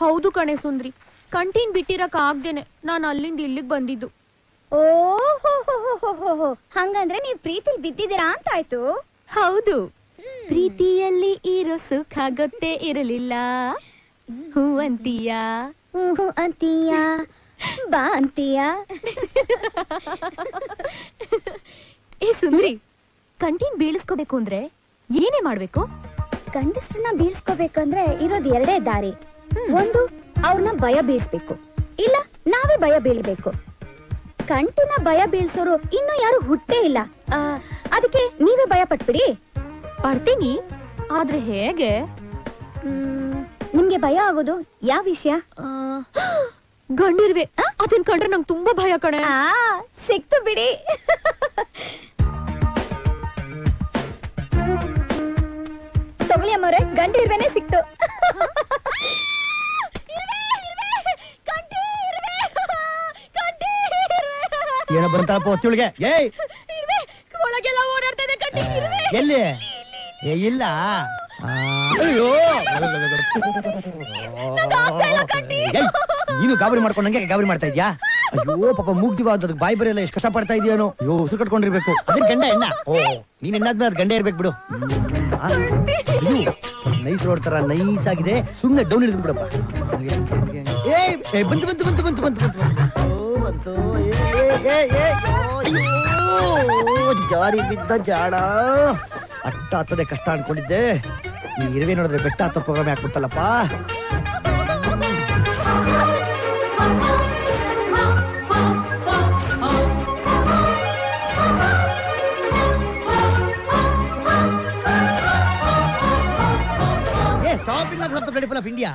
ಹೌದು ಕಣೆ ಸುಂದ್ರಿ, ಕಂಟೀನ್ ಬಿಟ್ಟಿರಕ್ ಆಗ್ದೇನೆ ನಾನು ಅಲ್ಲಿಂದ ಇಲ್ಲಿಗೆ ಬಂದಿದ್ದು. ಓಹೋ, ಹಂಗಂದ್ರೆ ನೀವ್ ಪ್ರೀತಿಲಿ ಬಿದ್ದಿದ್ದೀರಾ ಅಂತ ಆಯ್ತು. ಹೌದು, ಪ್ರೀತಿಯಲ್ಲಿ ಇರೋ ಸುಖ ಗೊತ್ತೇ ಇರಲಿಲ್ಲ. ಹೂ ಅಂತೀಯ, ಹೂ ಅಂತೀಯ, ಬಾ ಅಂತೀಯ. ಏ ಸುಂದ್ರಿ, ಕಂಟೀನ್ ಬೀಳಿಸ್ಕೋಬೇಕು ಅಂದ್ರೆ ಏನೇ ಮಾಡ್ಬೇಕು? ಗಂಡಸ್ರನ್ನ ಬೀಳ್ಸ್ಕೋಬೇಕಂದ್ರೆ ಇರೋದ್ ಎರಡೇ ದಾರಿ. ಒಂದು, ಅವ್ರನ್ನ ಭಯ ಬೀಳ್ಸ್ಬೇಕು, ಇಲ್ಲ ನಾವೇ ಭಯ ಬೀಳ್ಬೇಕು. ಕಂಟಿನ ಭಯ ಬೀಳ್ಸೋರು ಇನ್ನು ಯಾರು ಹುಟ್ಟೇ ಇಲ್ಲ. ಅದಕ್ಕೆ ನೀವೇ ಭಯ ಪಟ್ಬಿಡಿ. ಪಡ್ತೀನಿ, ಆದ್ರೆ ಹೇಗೆ? ನಿಮ್ಗೆ ಭಯ ಆಗೋದು ಯಾವ ವಿಷಯ? ಗಂಡಿರ್ವೆ, ಅದನ್ ಕಂಡ್ರೆ ನಂಗೆ ತುಂಬಾ ಭಯ ಕಣೆ. ಸಿಕ್ತು ಬಿಡಿ. ತಗೊಳ್ಳಿ ಅಮ್ಮವ್ರೆ, ಗಂಡಿರ್ವೇನೆ ಸಿಕ್ತು. ಏನ ಬಂತಪ್ಪ ಹೊತ್ತಿಗೆ? ಒಳಗೆಲ್ಲ ಓಡಾಡ್ತಾ ಇದೆ. ಎಲ್ಲಿ? ಇಲ್ಲ. ಅಯ್ಯೋ, ನೀನು ಗಾಬರಿ ಮಾಡ್ಕೊಂಡು ನಂಗೆ ಗಾಬರಿ ಮಾಡ್ತಾ ಇದ್ಯಾ? ಅಯ್ಯೋ ಪಾಪ ಮುಗ್ದಿವಾದ ಬಾಯಿ ಬರೆಯಲ್ಲ, ಎಷ್ಟು ಕಷ್ಟ ಪಡ್ತಾ ಇದೆಯೇನೋ. ಅಯ್ಯೋ ಉಸಿರು ಕಟ್ಕೊಂಡಿರ್ಬೇಕು. ಅದೇ ಗಂಡ ಎಣ್ಣ. ಓ, ನೀನ್ ಎಣ್ಣಾದ್ಮೇಲೆ ಅದು ಗಂಡ ಇರ್ಬೇಕು ಬಿಡು. ನೈಸ್ ರೋಡ್ ತರ ನೈಸ್ ಆಗಿದೆ, ಸುಮ್ನೆ ಡೌನ್ ಇಳಿದು ಬಿಡಪ್ಪ. ಬಂತು ಬಂತು ಬಂತು ಬಂತು ಬಂತು ಬಂತು. ಜಾರಿ ಬಿದ್ದ ಜಾಡ. ಅಟ್ಟ ಹತ್ತದೆ ಕಷ್ಟ ಅನ್ಕೊಂಡಿದ್ದೆ. ಈ ಇರುವೆ ನೋಡಿದ್ರೆ ಬೆಟ್ಟ ಹತ್ತ ಪ್ರೋಗ್ರಾಮ್ ಹಾಕ್ಬಿಡ್ತಲ್ಲಪ್ಪ. ಇಂಡಿಯಾ.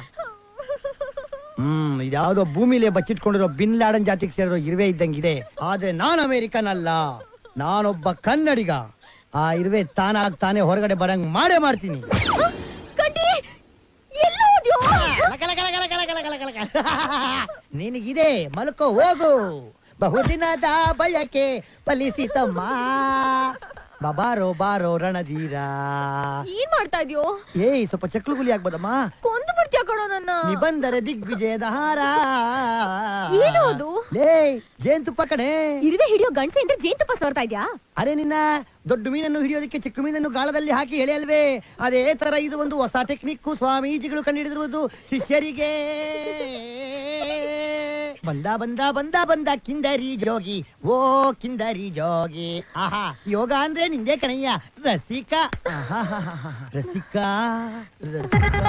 ಇದ್ಯಾವುದೋ ಭೂಮಿಲಿ ಬಚ್ಚಿಟ್ಕೊಂಡಿರೋ ಬಿನ್ ಲಾಡನ್ ಜಾತಿಗೆ ಸೇರಿರೋ ಇರುವೆ ಇದ್ದಂಗಿದೆ. ಆದ್ರೆ ನಾನು ಅಮೆರಿಕನ್ ಅಲ್ಲ, ನಾನೊಬ್ಬ ಕನ್ನಡಿಗ. ಆ ಇರುವೆ ತಾನೇ ಹೊರಗಡೆ ಬರಂಗ್ ಮಾಡೇ ಮಾಡ್ತೀನಿ. ನಿನಗಿದೆ, ಮಲ್ಕೋ ಹೋಗು. ಬಹುದಿನದ ಬಯಕೆ ಫಲಿಸಿತಮ್ಮ. ಬಾರೋ ಬಾರೋ ರಣಧೀರ. ಏನ್ ಮಾಡ್ತಾ ಇದ್ಯೋ? ಸ್ವಲ್ಪ ಚಕ್ಲುಗುಲಿ ಆಗ್ಬೋದಮ್ಮ? ಕೊಂದು ಬಿಡ್ತೀಯ ಕಣೋ ನನ್ನ. ನಿಬಂಧರ ದಿಗ್ವಿಜಯದ ಹಾರ. ಏನೋದು? ಜೇನುತುಪ್ಪ ಕಣೆ. ಇರುವೆ ಹಿಡಿಯೋ ಗಂಡಸೆ ಅಂದ್ರೆ ಜೇನುತುಪ್ಪ ಸೋರ್ತಾ ಇದ್ಯಾ? ಅರೆ ನಿನ್ನ ದೊಡ್ಡ ಮೀನನ್ನು ಹಿಡಿಯೋದಕ್ಕೆ ಚಿಕ್ಕ ಮೀನನ್ನು ಗಾಳದಲ್ಲಿ ಹಾಕಿ ಎಳೆ ಅಲ್ವೇ? ಅದೇ ತರ ಇದು ಒಂದು ಹೊಸ ಟೆಕ್ನಿಕ್ ಸ್ವಾಮೀಜಿಗಳು ಕಂಡುಹಿಡಿದಿರುವುದು ಶಿಷ್ಯರಿಗೆ. ಬಂದ ಬಂದ ಬಂದ ಬಂದ ಕಿಂದರಿ ಜೋಗಿ, ಓ ಕಿಂದರಿ ಜೋಗಿ. ಆಹಾ, ಯೋಗ ಅಂದ್ರೆ ನಿಂದೆ ಕಣಯ್ಯ ರಸಿಕಾ. ರಸಿಕಾ ರಸಿಕಾ